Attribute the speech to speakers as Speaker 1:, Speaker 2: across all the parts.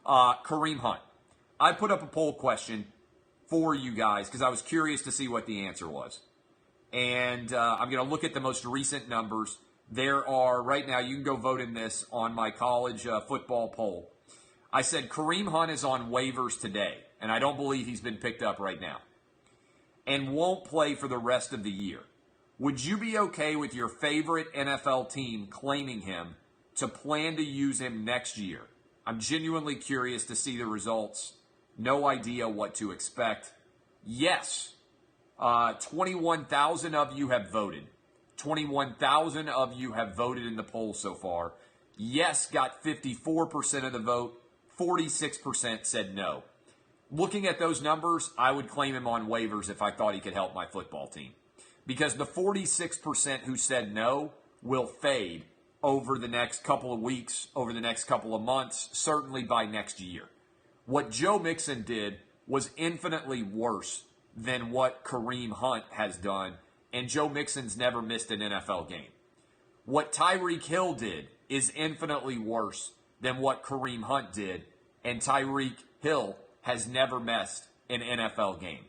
Speaker 1: Kareem Hunt. I put up a poll question for you guys because I was curious to see what the answer was. And I'm going to look at the most recent numbers. There are, right now, you can go vote in this on my college football poll. I said Kareem Hunt is on waivers today, and I don't believe he's been picked up right now, and won't play for the rest of the year. Would you be okay with your favorite NFL team claiming him to plan to use him next year? I'm genuinely curious to see the results. No idea what to expect. Yes. 21,000 of you have voted. 21,000 of you have voted in the poll so far. Yes got 54% of the vote. 46% said no. Looking at those numbers, I would claim him on waivers if I thought he could help my football team. Because the 46% who said no will fade over the next couple of weeks, over the next couple of months, certainly by next year. What Joe Mixon did was infinitely worse than what Kareem Hunt has done, and Joe Mixon's never missed an NFL game. What Tyreek Hill did is infinitely worse than what Kareem Hunt did, and Tyreek Hill has never missed an NFL game.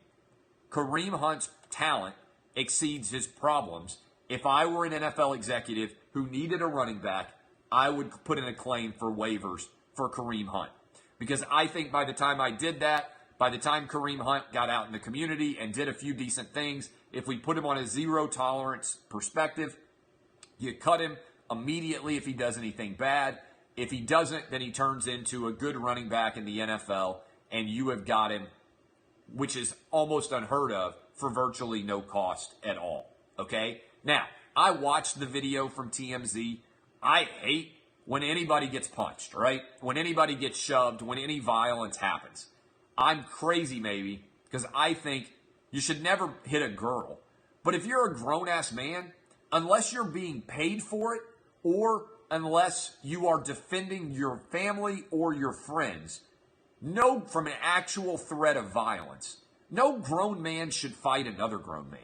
Speaker 1: Kareem Hunt's talent exceeds his problems. If I were an NFL executive who needed a running back, I would put in a claim for waivers for Kareem Hunt. Because I think by the time I did that, by the time Kareem Hunt got out in the community and did a few decent things, if we put him on a zero tolerance perspective, you cut him immediately if he does anything bad. If he doesn't, then he turns into a good running back in the NFL, and you have got him, which is almost unheard of, for virtually no cost at all. Okay? Now, I watched the video from TMZ. I hate when anybody gets punched, right? When anybody gets shoved, when any violence happens. I'm crazy maybe because I think you should never hit a girl. But if you're a grown-ass man, unless you're being paid for it or unless you are defending your family or your friends, no, from an actual threat of violence, no grown man should fight another grown man.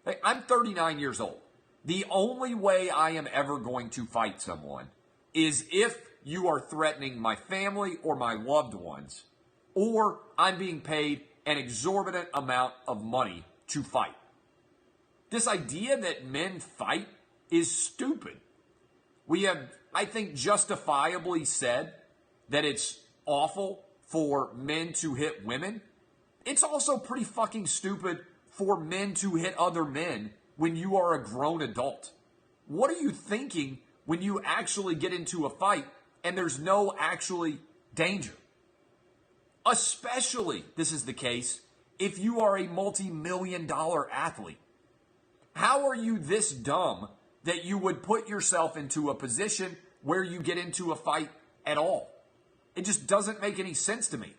Speaker 1: Hey, I'm 39 years old. The only way I am ever going to fight someone is if you are threatening my family or my loved ones, or I'm being paid an exorbitant amount of money to fight. This idea that men fight is stupid. We have, I think, justifiably said that it's awful for men to hit women. It's also pretty fucking stupid for men to hit other men when you are a grown adult. What are you thinking when you actually get into a fight and there's no actually danger? Especially, this is the case, if you are a multi-million-dollar athlete. How are you this dumb that you would put yourself into a position where you get into a fight at all? It just doesn't make any sense to me.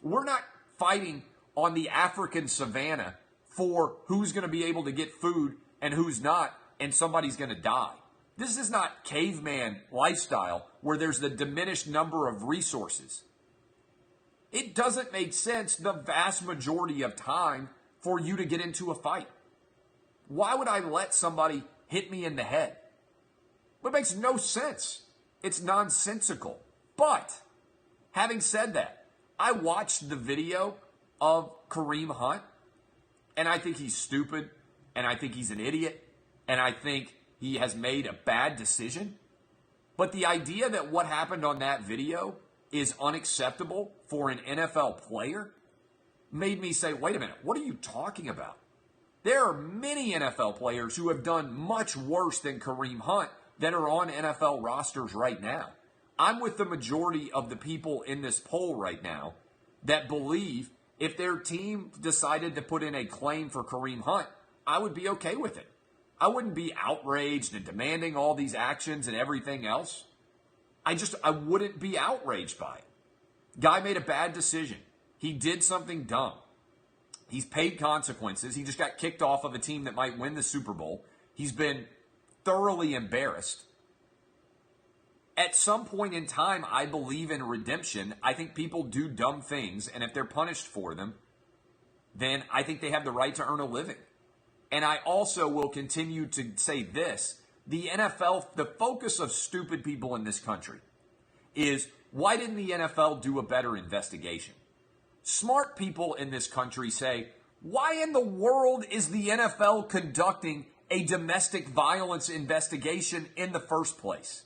Speaker 1: We're not fighting on the African savannah for who's going to be able to get food and who's not, and somebody's going to die. This is not caveman lifestyle where there's the diminished number of resources. It doesn't make sense the vast majority of time for you to get into a fight. Why would I let somebody hit me in the head? It makes no sense. It's nonsensical. But having said that, I watched the video of Kareem Hunt, and I think he's stupid, and I think he's an idiot, and I think he has made a bad decision. But the idea that what happened on that video is unacceptable for an NFL player made me say, wait a minute, what are you talking about? There are many NFL players who have done much worse than Kareem Hunt that are on NFL rosters right now. I'm with the majority of the people in this poll right now that believe if their team decided to put in a claim for Kareem Hunt, I would be okay with it. I wouldn't be outraged and demanding all these actions and everything else. I wouldn't be outraged by it. Guy made a bad decision. He did something dumb. He's paid consequences. He just got kicked off of a team that might win the Super Bowl. He's been thoroughly embarrassed. At some point in time, I believe in redemption. I think people do dumb things, and if they're punished for them, then I think they have the right to earn a living. And I also will continue to say this. The NFL, the focus of stupid people in this country is why didn't the NFL do a better investigation? Smart people in this country say, why in the world is the NFL conducting a domestic violence investigation in the first place?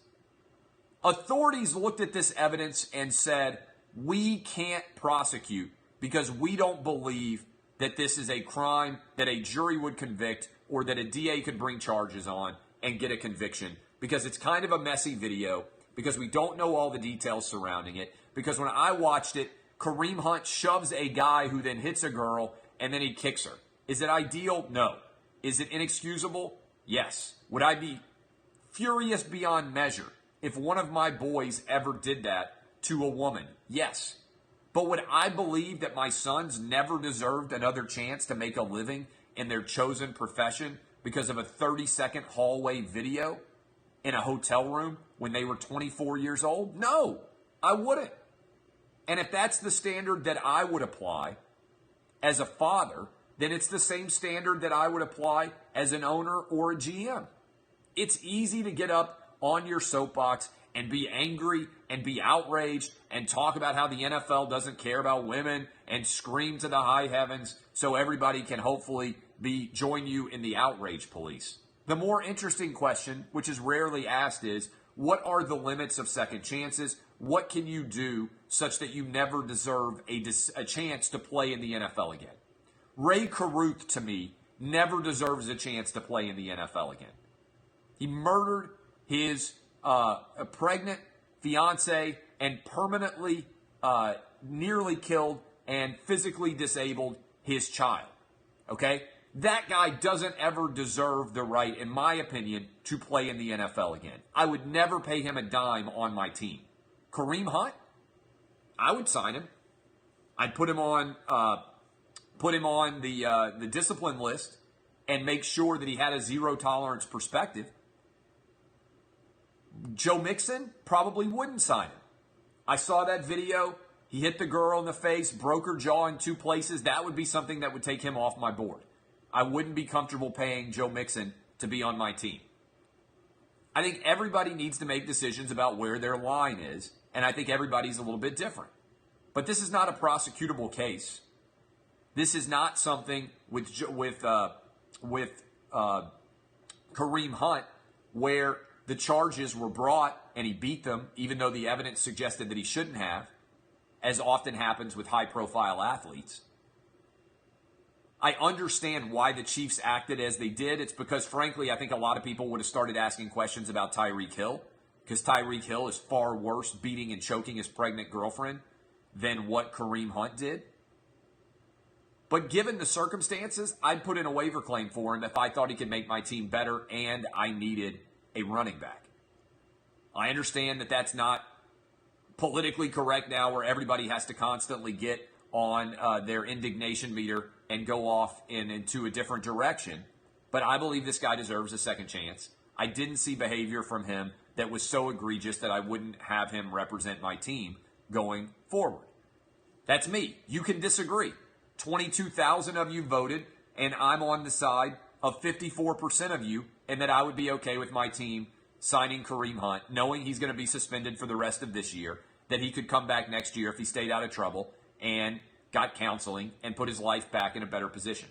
Speaker 1: Authorities looked at this evidence and said, we can't prosecute because we don't believe that this is a crime that a jury would convict or that a DA could bring charges on and get a conviction, because it's kind of a messy video, because we don't know all the details surrounding it, because when I watched it, Kareem Hunt shoves a guy who then hits a girl and then he kicks her. Is it ideal? No. Is it inexcusable? Yes. Would I be furious beyond measure if one of my boys ever did that to a woman? Yes. But would I believe that my sons never deserved another chance to make a living in their chosen profession because of a 30-second hallway video in a hotel room when they were 24 years old? No, I wouldn't. And if that's the standard that I would apply as a father, then it's the same standard that I would apply as an owner or a GM. It's easy to get up on your soapbox and be angry and be outraged and talk about how the NFL doesn't care about women and scream to the high heavens so everybody can hopefully join you in the outrage police. The more interesting question, which is rarely asked, is what are the limits of second chances? What can you do such that you never deserve a chance to play in the NFL again? Ray Caruth, to me, never deserves a chance to play in the NFL again. He murdered his a pregnant fiance and permanently nearly killed and physically disabled his child. Okay? That guy doesn't ever deserve the right, in my opinion, to play in the NFL again. I would never pay him a dime on my team. Kareem Hunt, I would sign him. I'd put him on the discipline list and make sure that he had a zero tolerance perspective. Joe Mixon, probably wouldn't sign him. I saw that video. He hit the girl in the face, broke her jaw in 2 places. That would be something that would take him off my board. I wouldn't be comfortable paying Joe Mixon to be on my team. I think everybody needs to make decisions about where their line is, and I think everybody's a little bit different. But this is not a prosecutable case. This is not something with Kareem Hunt where the charges were brought and he beat them, even though the evidence suggested that he shouldn't have, as often happens with high-profile athletes. I understand why the Chiefs acted as they did. It's because, frankly, I think a lot of people would have started asking questions about Tyreek Hill, because Tyreek Hill is far worse beating and choking his pregnant girlfriend than what Kareem Hunt did. But given the circumstances, I'd put in a waiver claim for him if I thought he could make my team better and I needed a running back. I understand that that's not politically correct now, where everybody has to constantly get on their indignation meter and go off into a different direction. But I believe this guy deserves a second chance. I didn't see behavior from him that was so egregious that I wouldn't have him represent my team going forward. That's me. You can disagree. 22,000 of you voted, and I'm on the side of 54% of you, and that I would be okay with my team signing Kareem Hunt, knowing he's going to be suspended for the rest of this year, that he could come back next year if he stayed out of trouble and got counseling and put his life back in a better position.